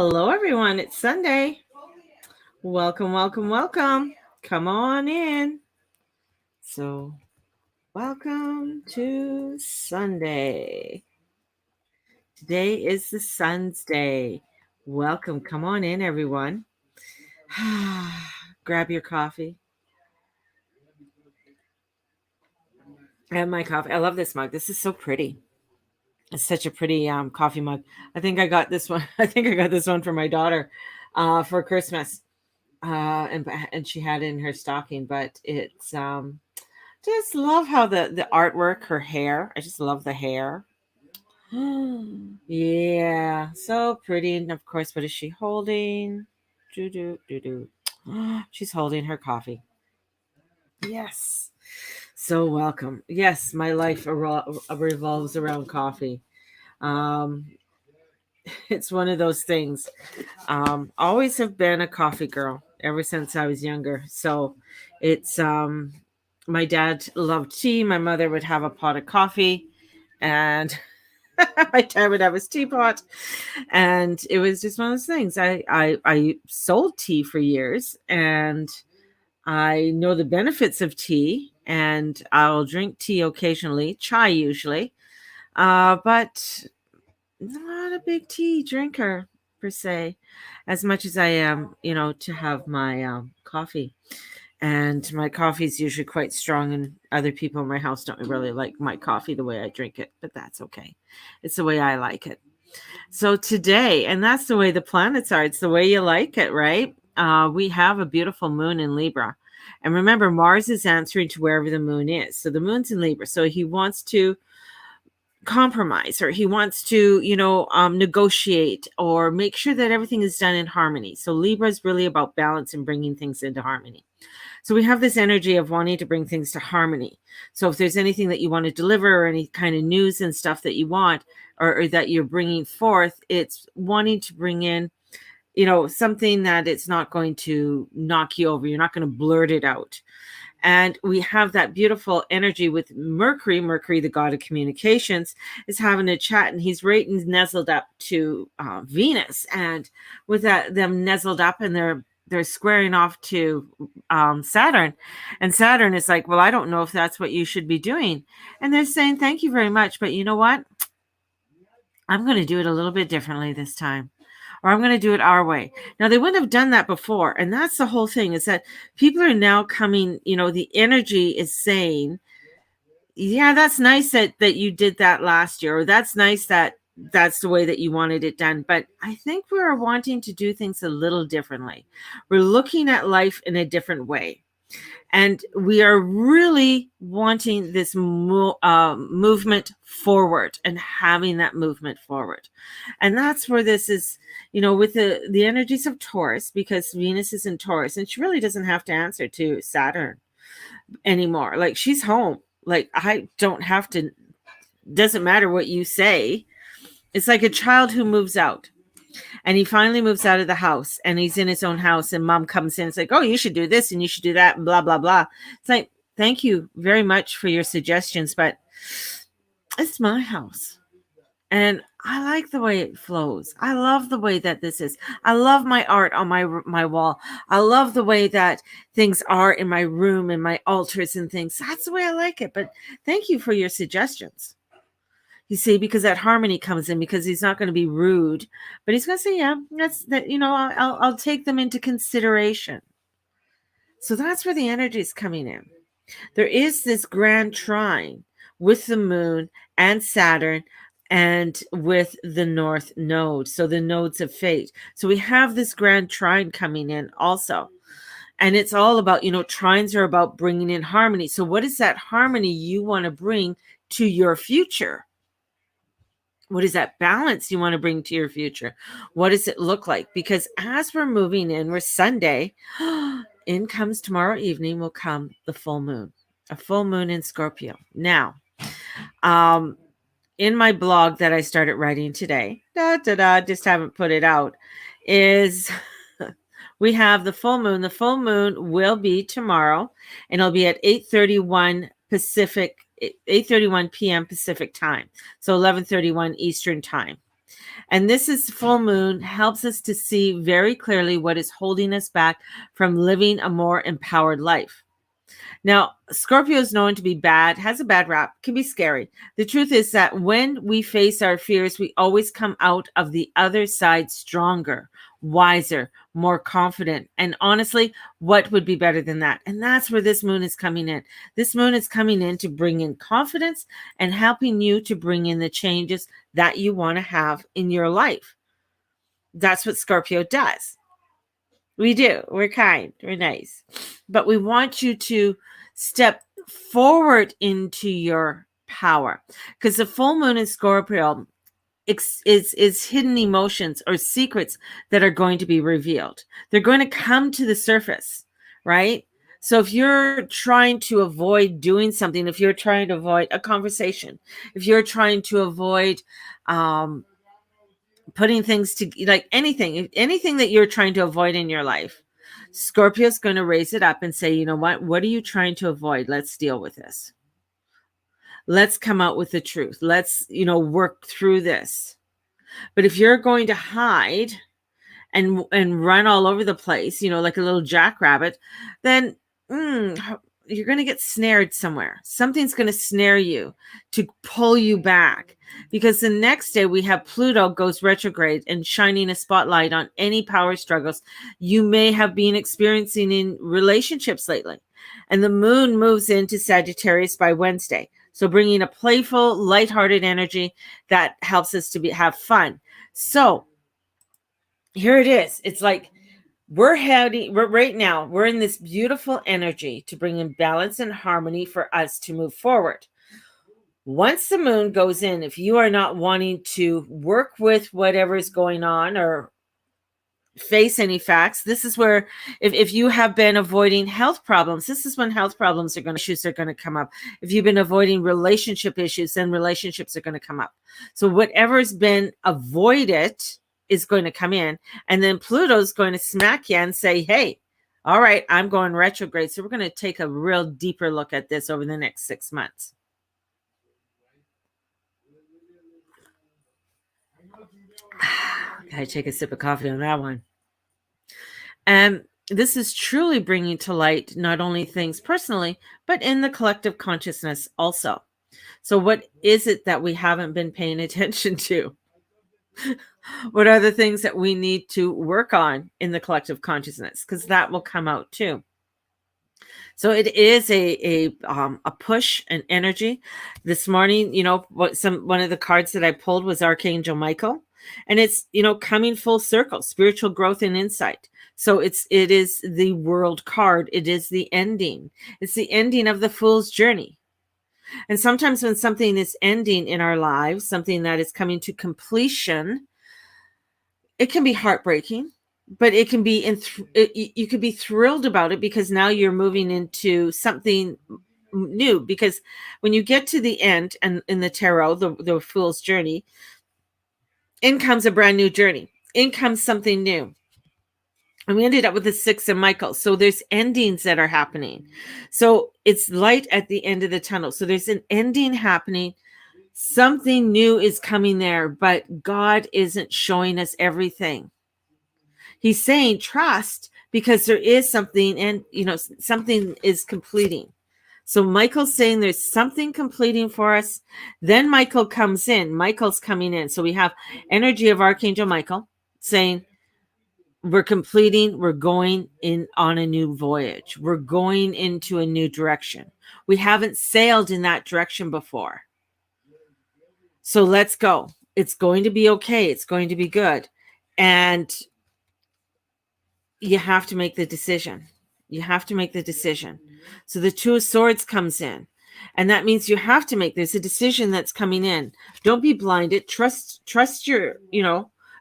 Hello, everyone. It's Sunday. Welcome, welcome, welcome. Come on in. So, welcome to Sunday. Today is the Sun's Day. Welcome. Come on in, everyone. Grab your coffee. I have my coffee. I love this mug. This is so pretty. It's such a pretty coffee mug. I think I got this one. I think I got this one for my daughter for Christmas. And she had it in her stocking, but it's just love how the artwork, her hair. I just love the hair. Yeah, so pretty. And of course, what is she holding? Do do do do. She's holding her coffee. Yes. So welcome. Yes, my life revolves around coffee. Um, it's one of those things. Always have been a coffee girl ever since I was younger. So it's my dad loved tea. My mother would have a pot of coffee, and my dad would have his teapot. And it was just one of those things. I sold tea for years, and I know the benefits of tea, and I'll drink tea occasionally, chai usually, but not a big tea drinker per se, as much as I am, to have my coffee. And my coffee is usually quite strong, and other people in my house don't really like my coffee the way I drink it, but that's okay. It's the way I like it. So today, and that's the way the planets are, it's the way you like it, right? We have a beautiful moon in Libra. And remember, Mars is answering to wherever the moon is. So the moon's in Libra. So he wants to compromise, or he wants to negotiate or make sure that everything is done in harmony. So Libra is really about balance and bringing things into harmony. So we have this energy of wanting to bring things to harmony. So if there's anything that you want to deliver, or any kind of news and stuff that you want, or that you're bringing forth, it's wanting to bring in something that it's not going to knock you over. You're not going to blurt it out. And we have that beautiful energy with Mercury. Mercury, the god of communications, is having a chat, and he's right and nuzzled up to Venus. And with them nuzzled up, and they're squaring off to Saturn. And Saturn is like, well, I don't know if that's what you should be doing. And they're saying, thank you very much, but you know what? I'm going to do it a little bit differently this time. Or I'm going to do it our way. Now, they wouldn't have done that before. And that's the whole thing, is that people are now coming, the energy is saying, yeah, that's nice that you did that last year. Or that's nice that that's the way that you wanted it done. But I think we're wanting to do things a little differently. We're looking at life in a different way. And we are really wanting this movement forward, and having that movement forward. And that's where this is, with the energies of Taurus, because Venus is in Taurus, and she really doesn't have to answer to Saturn anymore. Like, she's home. Like, I don't have to, doesn't matter what you say. It's like a child who moves out. And he finally moves out of the house, and he's in his own house, and mom comes in and it's like, oh, you should do this and you should do that, and blah, blah, blah. It's like, thank you very much for your suggestions, but it's my house. And I like the way it flows. I love the way that this is. I love my art on my wall. I love the way that things are in my room and my altars and things. That's the way I like it. But thank you for your suggestions. You see, because that harmony comes in, because he's not going to be rude, but he's going to say, yeah, that's that, I'll take them into consideration. So that's where the energy is coming in. There is this grand trine with the moon and Saturn, and with the North Node. So the nodes of fate. So we have this grand trine coming in also. And it's all about, trines are about bringing in harmony. So what is that harmony you want to bring to your future? What is that balance you want to bring to your future? What does it look like? Because as we're moving in, we're Sunday, in comes tomorrow evening will come the full moon, a full moon in Scorpio. Now, in my blog that I started writing today, just haven't put it out, is we have the full moon. The full moon will be tomorrow, and it'll be at 8:31 Pacific, 8:31 p.m. Pacific time. So 11:31 Eastern time. And this is full moon helps us to see very clearly what is holding us back from living a more empowered life. Now, Scorpio is known to be bad, has a bad rap, can be scary. The truth is that when we face our fears, we always come out of the other side stronger, wiser, more confident. And honestly, what would be better than that? And that's where this moon is coming in. This moon is coming in to bring in confidence and helping you to bring in the changes that you want to have in your life. That's what Scorpio does. We do. We're kind. We're nice. But we want you to step forward into your power, because the full moon in Scorpio is hidden emotions or secrets that are going to be revealed. They're going to come to the surface, right? So if you're trying to avoid doing something, if you're trying to avoid a conversation, if you're trying to avoid putting things to, like anything that you're trying to avoid in your life, Scorpio's going to raise it up and say, you know what are you trying to avoid? Let's deal with this. Let's come out with the truth. Let's, work through this. But if you're going to hide and run all over the place, like a little jackrabbit, then you're going to get snared somewhere. Something's going to snare you to pull you back, because the next day we have Pluto goes retrograde and shining a spotlight on any power struggles you may have been experiencing in relationships lately. And the moon moves into Sagittarius by Wednesday. So bringing a playful, lighthearted energy that helps us to have fun. So here it is. It's like we're right now, we're in this beautiful energy to bring in balance and harmony for us to move forward. Once the moon goes in, if you are not wanting to work with whatever is going on or face any facts, this is where, if you have been avoiding health problems, this is when health problems issues are going to come up. If you've been avoiding relationship issues, then relationships are going to come up. So whatever's been avoided is going to come in, and then Pluto's going to smack you and say, hey, all right, I'm going retrograde. So we're going to take a real deeper look at this over the next 6 months. Gotta take a sip of coffee on that one. And this is truly bringing to light not only things personally, but in the collective consciousness also. So what is it that we haven't been paying attention to? What are the things that we need to work on in the collective consciousness? Because that will come out too. So it is a push and energy. This morning, one of the cards that I pulled was Archangel Michael, and it's coming full circle, spiritual growth and insight. So it is the World card. It is the ending. It's the ending of the Fool's journey. And sometimes when something is ending in our lives, something that is coming to completion, it can be heartbreaking, but it can be you could be thrilled about it, because now you're moving into something new. Because when you get to the end, and in the tarot, the Fool's journey, in comes a brand new journey. In comes something new. And we ended up with the 6 of Michael. So there's endings that are happening. So it's light at the end of the tunnel. So there's an ending happening. Something new is coming there, but God isn't showing us everything. He's saying trust, because there is something, and something is completing. So Michael's saying there's something completing for us. Then Michael comes in. Michael's coming in. So we have energy of Archangel Michael saying, we're completing, we're going in on a new voyage. We're going into a new direction. We haven't sailed in that direction before. So let's go. It's going to be okay. It's going to be good. And you have to make the decision. You have to make the decision. So the 2 of Swords comes in. And that means you have to there's a decision that's coming in. Don't be blinded. Trust your,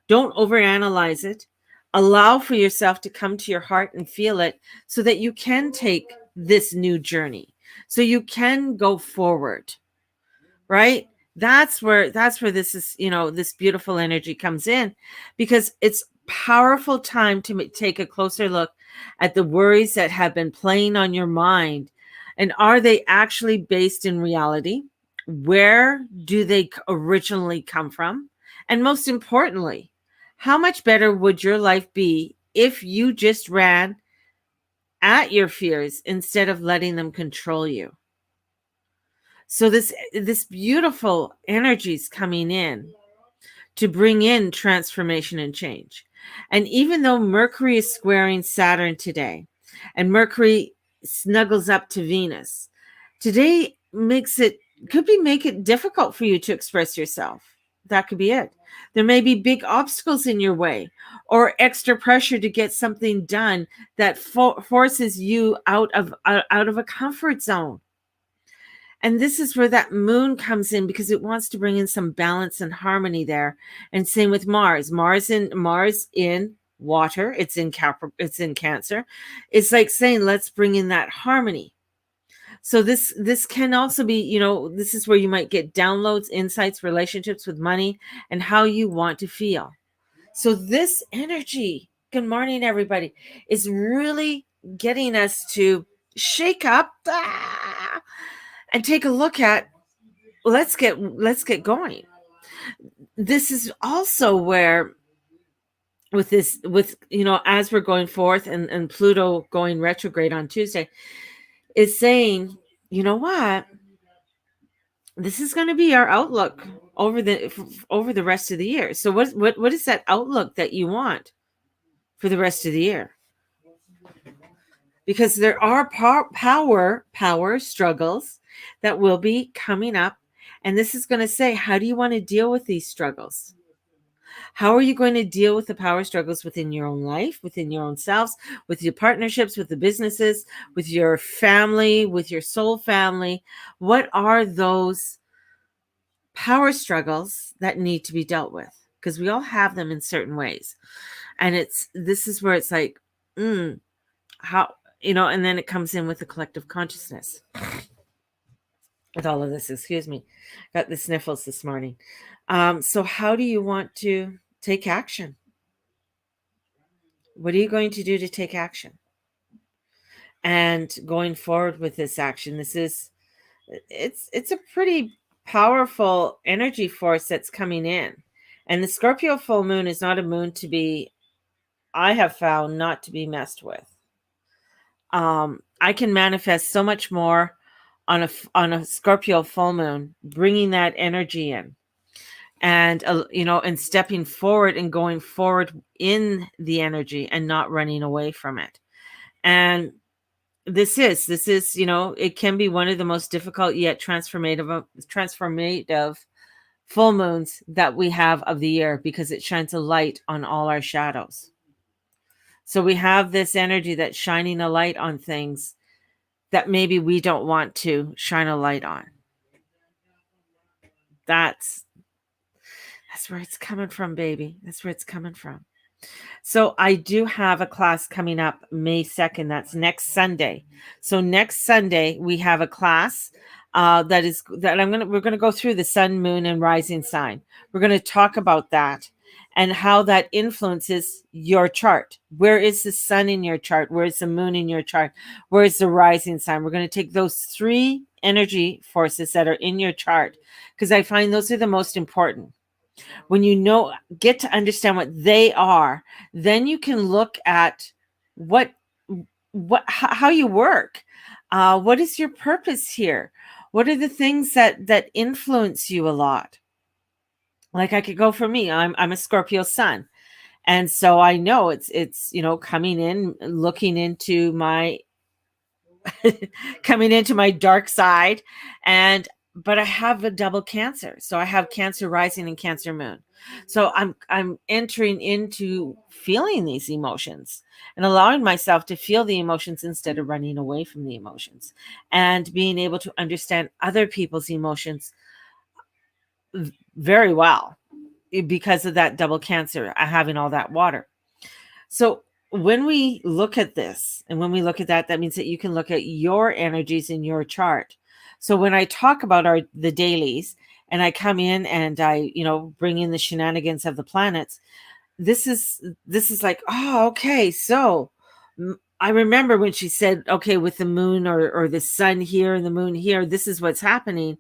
don't overanalyze it. Allow for yourself to come to your heart and feel it, so that you can take this new journey, so you can go forward, right? That's where this is, this beautiful energy comes in, because it's powerful time to take a closer look at the worries that have been playing on your mind. And are they actually based in reality? Where do they originally come from? And most importantly, how much better would your life be if you just ran at your fears instead of letting them control you? So this beautiful energy is coming in to bring in transformation and change. And even though Mercury is squaring Saturn today, and Mercury snuggles up to Venus, today make it difficult for you to express yourself. That could be it. There may be big obstacles in your way or extra pressure to get something done that forces you out of a comfort zone. And this is where that moon comes in, because it wants to bring in some balance and harmony there. And same with Mars. Mars in water. It's in Cancer. It's like saying, let's bring in that harmony. So this can also be, this is where you might get downloads, insights, relationships with money, and how you want to feel. So this energy, good morning, everybody, is really getting us to shake up. And take a look at, let's get going. This is also where as we're going forth, and Pluto going retrograde on Tuesday is saying, you know what, this is going to be our outlook over the rest of the year. So what is that outlook that you want for the rest of the year? Because there are power struggles that will be coming up. And this is going to say, how do you want to deal with these struggles? How are you going to deal with the power struggles within your own life, within your own selves, with your partnerships, with the businesses, with your family, with your soul family? What are those power struggles that need to be dealt with? Because we all have them in certain ways. And this is where it's like, how, and then it comes in with the collective consciousness. With all of this, excuse me, got the sniffles this morning. So how do you want to take action? What are you going to do to take action? And going forward with this action, it's a pretty powerful energy force that's coming in. And the Scorpio full moon is not a moon to be, I have found, not to be messed with. I can manifest so much more on a Scorpio full moon, bringing that energy in, and and stepping forward and going forward in the energy and not running away from it. And this is it can be one of the most difficult yet transformative full moons that we have of the year, because it shines a light on all our shadows. So we have this energy that's shining a light on things that maybe we don't want to shine a light on. That's where it's coming from, baby. That's where it's coming from. So I do have a class coming up May 2nd. That's next Sunday. So next Sunday we have a class we're going to go through the sun, moon, and rising sign. We're going to talk about that and how that influences your chart. Where is the sun in your chart? Where is the moon in your chart? Where is the rising sign? We're going to take those three energy forces that are in your chart, because I find those are the most important. When you get to understand what they are, then you can look at how you work. What is your purpose here? What are the things that influence you a lot? Like, I could go for me. I'm a Scorpio sun. And so I know it's coming in, looking into my coming into my dark side. But I have a double Cancer. So I have Cancer rising and Cancer moon. So I'm entering into feeling these emotions and allowing myself to feel the emotions instead of running away from the emotions, and being able to understand other people's emotions very well because of that double Cancer, having all that water. So when we look at this and when we look at that, that means that you can look at your energies in your chart. So when I talk about the dailies, and I come in and I, bring in the shenanigans of the planets, this is like, oh, okay. So I remember when she said, okay, with the moon or the sun here and the moon here, this is what's happening.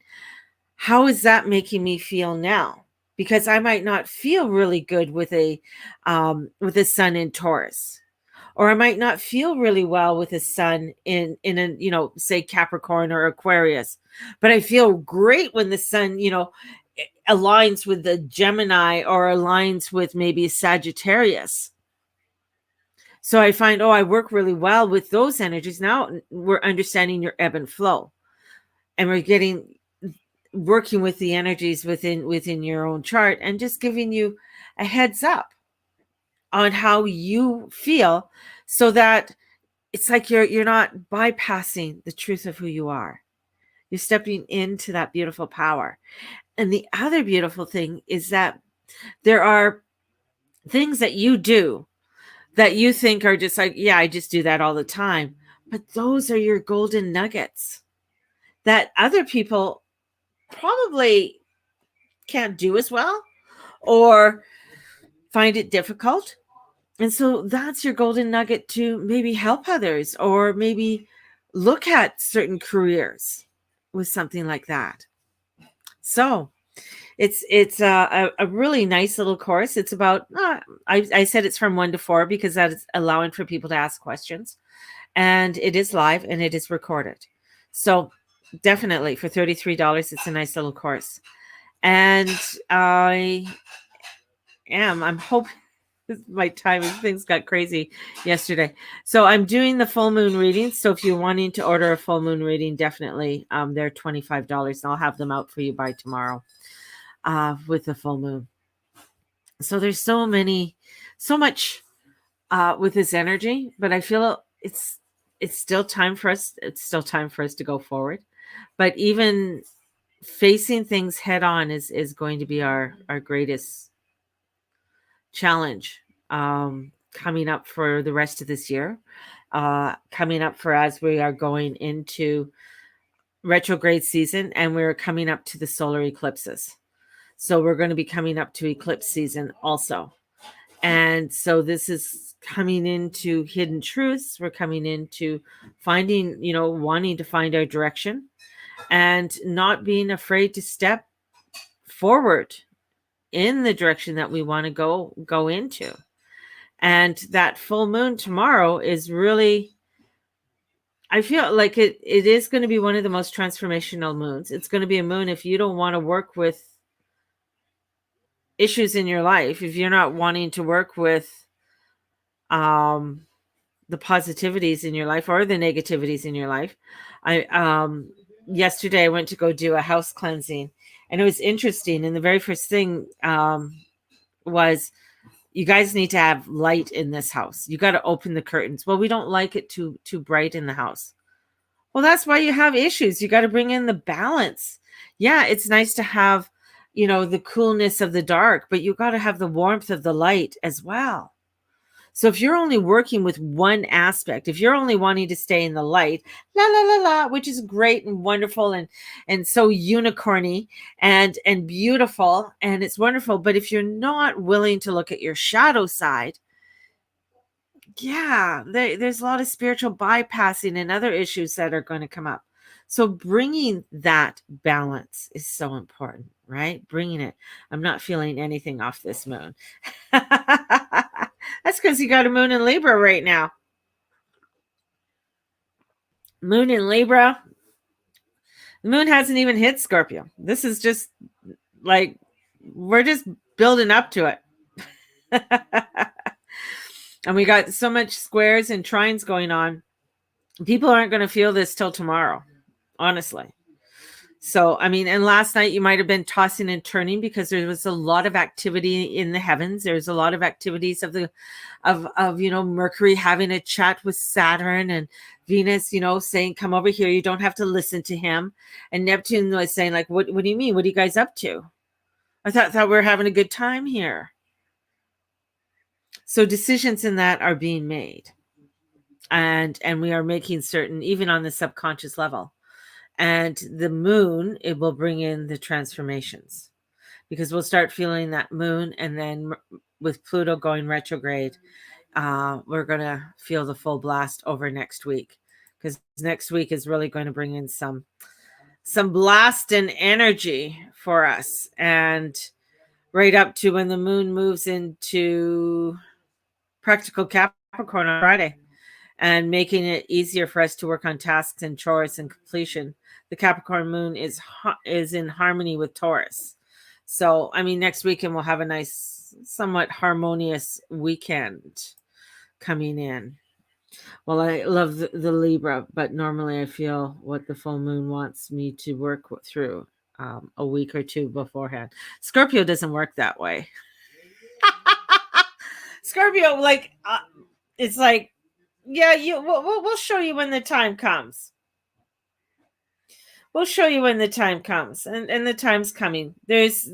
How is that making me feel now? because I might not feel really good with a sun in Taurus, or I might not feel really well with a sun in a, say Capricorn or Aquarius, but I feel great when the sun, aligns with the Gemini or aligns with maybe Sagittarius. So I find, I work really well with those energies. Now we're understanding your ebb and flow, and we're working with the energies within your own chart, and just giving you a heads up on how you feel, so that it's like you're not bypassing the truth of who you are. You're stepping into that beautiful power. And the other beautiful thing is that there are things that you do that you think are just like, yeah, I just do that all the time. But those are your golden nuggets that other people probably can't do as well, or find it difficult. And so that's your golden nugget to maybe help others, or maybe look at certain careers with something like that. So it's a really nice little course. It's about I said it's from 1 to 4 because that is allowing for people to ask questions, and it is live and it is recorded. So definitely for $33, it's a nice little course. And I'm hoping my timing, things got crazy yesterday. So I'm doing the full moon readings. So if you're wanting to order a full moon reading, definitely they're $25, and I'll have them out for you by tomorrow with the full moon. So there's so much with this energy, but I feel it's still time for us. It's still time for us to go forward. But even facing things head on is going to be our greatest challenge coming up for the rest of this year, coming up for as we are going into retrograde season, and we're coming up to the solar eclipses. So we're going to be coming up to eclipse season also. And so this is coming into hidden truths. We're coming into finding, wanting to find our direction, and not being afraid to step forward in the direction that we want to go into. And that full moon tomorrow is really, I feel like it is going to be one of the most transformational moons. It's going to be a moon if you don't want to work with issues in your life, if you're not wanting to work with the positivities in your life or the negativities in your life. Yesterday I went to go do a house cleansing, and it was interesting. And the very first thing was, you guys need to have light in this house. You got to open the curtains. Well, we don't like it too bright in the house. Well, that's why you have issues. You got to bring in the balance. Yeah, it's nice to have, the coolness of the dark, but you got to have the warmth of the light as well. So if you're only working with one aspect, if you're only wanting to stay in the light, la la la la, which is great and wonderful and so unicorny and beautiful, and it's wonderful, but if you're not willing to look at your shadow side, yeah, there's a lot of spiritual bypassing and other issues that are going to come up. So bringing that balance is so important, right? Bringing it. I'm not feeling anything off this moon. That's because you got a moon in Libra right now. Moon in Libra. The moon hasn't even hit Scorpio. This is just like, we're just building up to it. And we got so much squares and trines going on. People aren't going to feel this till tomorrow, honestly. So, I mean, and last night you might have been tossing and turning because there was a lot of activity in the heavens. There's a lot of activities of Mercury having a chat with Saturn, and Venus, saying, come over here. You don't have to listen to him. And Neptune was saying, like, what do you mean? What are you guys up to? I thought we were having a good time here. So decisions in that are being made. And we are making certain, even on the subconscious level. And the moon, it will bring in the transformations, because we'll start feeling that moon. And then with Pluto going retrograde, we're going to feel the full blast over next week, because next week is really going to bring in some blast and energy for us. And right up to when the moon moves into practical Capricorn on Friday, and making it easier for us to work on tasks and chores and completion. The Capricorn moon is in harmony with Taurus. So, I mean, next weekend we'll have a nice, somewhat harmonious weekend coming in. Well, I love the Libra, but normally I feel what the full moon wants me to work through a week or two beforehand. Scorpio doesn't work that way. Scorpio, like, it's like, yeah, we'll show you when the time comes. We'll show you when the time comes, and the time's coming. There's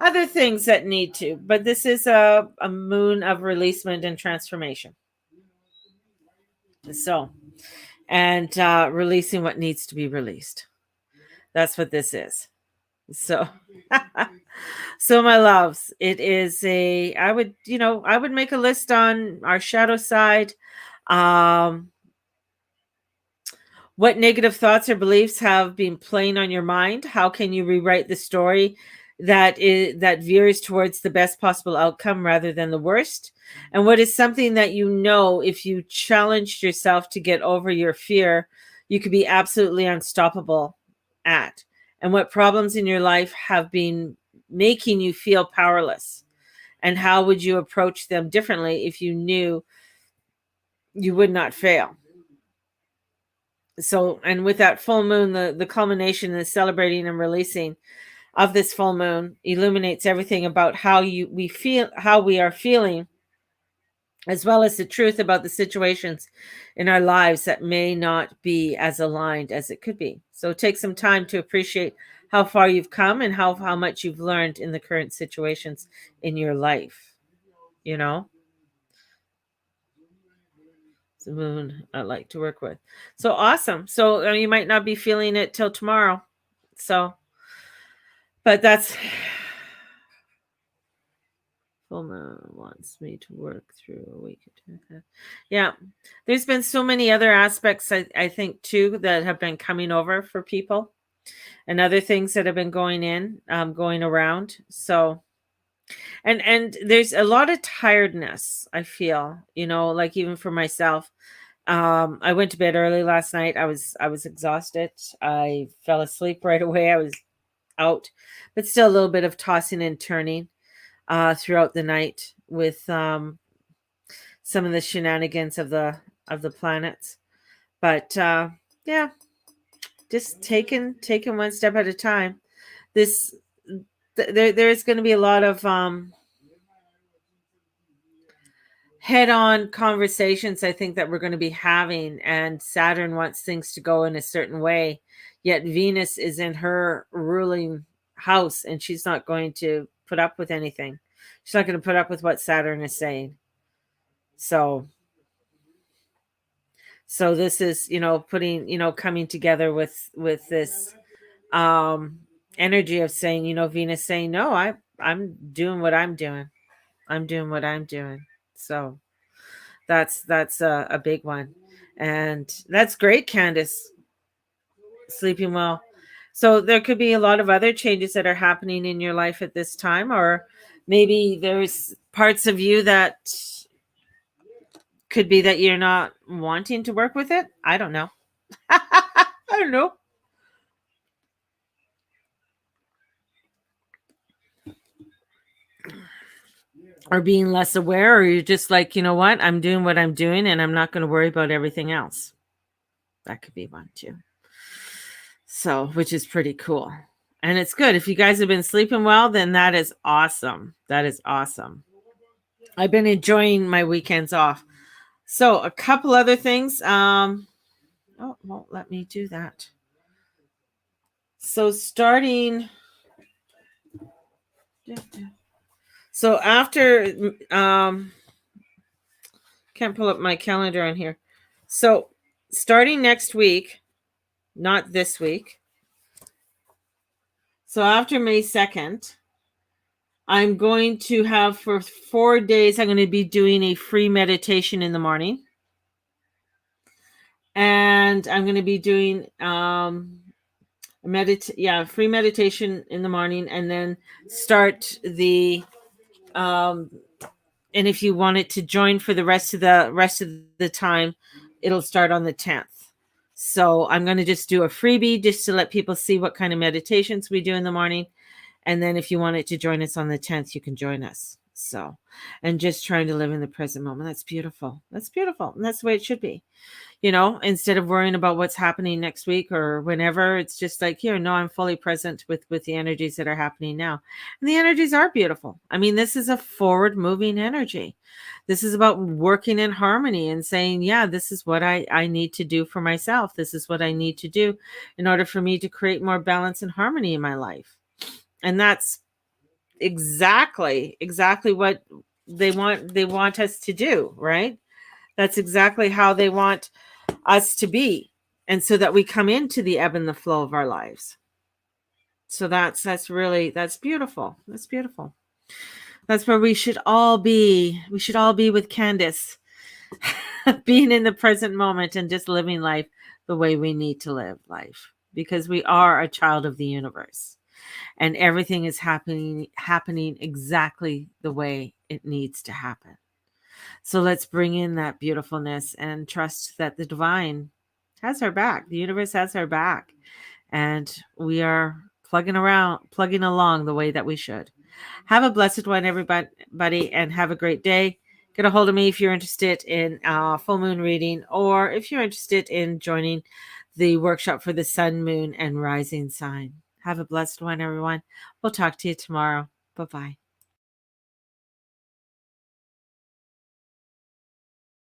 other things that need to, but this is a moon of releasement and transformation. So, and releasing what needs to be released. That's what this is. So, so my loves, it is I would make a list on our shadow side. What negative thoughts or beliefs have been playing on your mind? How can you rewrite the story that veers towards the best possible outcome rather than the worst? And what is something that if you challenged yourself to get over your fear, you could be absolutely unstoppable at? And what problems in your life have been making you feel powerless? And how would you approach them differently if you knew you would not fail? So, and with that full moon, the culmination and the celebrating and releasing of this full moon illuminates everything about how we are feeling, as well as the truth about the situations in our lives that may not be as aligned as it could be. So take some time to appreciate how far you've come and how much you've learned in the current situations in your life. The moon I like to work with. So awesome. So you might not be feeling it till tomorrow. So, but that's full moon wants me to work through a week or two. Yeah. There's been so many other aspects, I think, too, that have been coming over for people, and other things that have been going around. So, and there's a lot of tiredness, I feel, like even for myself. I went to bed early last night. I was exhausted. I fell asleep right away. I was out, but still a little bit of tossing and turning throughout the night with some of the shenanigans of the planets. But yeah, just taking one step at a time. There's going to be a lot of head-on conversations, I think, that we're going to be having, and Saturn wants things to go in a certain way, yet Venus is in her ruling house, and she's not going to put up with anything. She's not going to put up with what Saturn is saying. So this is, coming together with this energy of saying, Venus saying, no, I'm doing what I'm doing. I'm doing what I'm doing. So that's a big one. And that's great, Candace. Sleeping well. So there could be a lot of other changes that are happening in your life at this time, or maybe there's parts of you that could be that you're not wanting to work with it. I don't know. I don't know. Or being less aware, or you're just like, you know what? I'm doing what I'm doing and I'm not going to worry about everything else. That could be one too. So, which is pretty cool. And it's good. If you guys have been sleeping well, then that is awesome. That is awesome. I've been enjoying my weekends off. So, a couple other things. Oh, won't let me do that. So, after can't pull up my calendar on here. So, starting next week, not this week. So, after May 2nd, I'm going to have for 4 days, I'm going to be doing a free meditation in the morning. And I'm going to be doing free meditation in the morning, and then start the um and if you wanted to join for the rest of the time, it'll start on the 10th. So I'm going to just do a freebie just to let people see what kind of meditations we do in the morning. And then if you wanted to join us on the 10th, you can join us. So, and just trying to live in the present moment. That's beautiful. That's beautiful. And that's the way it should be. Instead of worrying about what's happening next week or whenever, it's just like, here, no, I'm fully present with the energies that are happening now. And the energies are beautiful. I mean, this is a forward moving energy. This is about working in harmony and saying, yeah, this is what I need to do for myself. This is what I need to do in order for me to create more balance and harmony in my life. And that's exactly what they want us to do, right? That's exactly how they want us to be, and so that we come into the ebb and the flow of our lives. So that's beautiful. That's beautiful. That's where we should all be. We should all be with Candace, being in the present moment and just living life the way we need to live life, because we are a child of the universe, and everything is happening exactly the way it needs to happen. So let's bring in that beautifulness and trust that the divine has our back. The universe has our back. And we are plugging along the way that we should. Have a blessed one, everybody, and have a great day. Get a hold of me if you're interested in full moon reading, or if you're interested in joining the workshop for the sun, moon, and rising sign. Have a blessed one, everyone. We'll talk to you tomorrow. Bye-bye.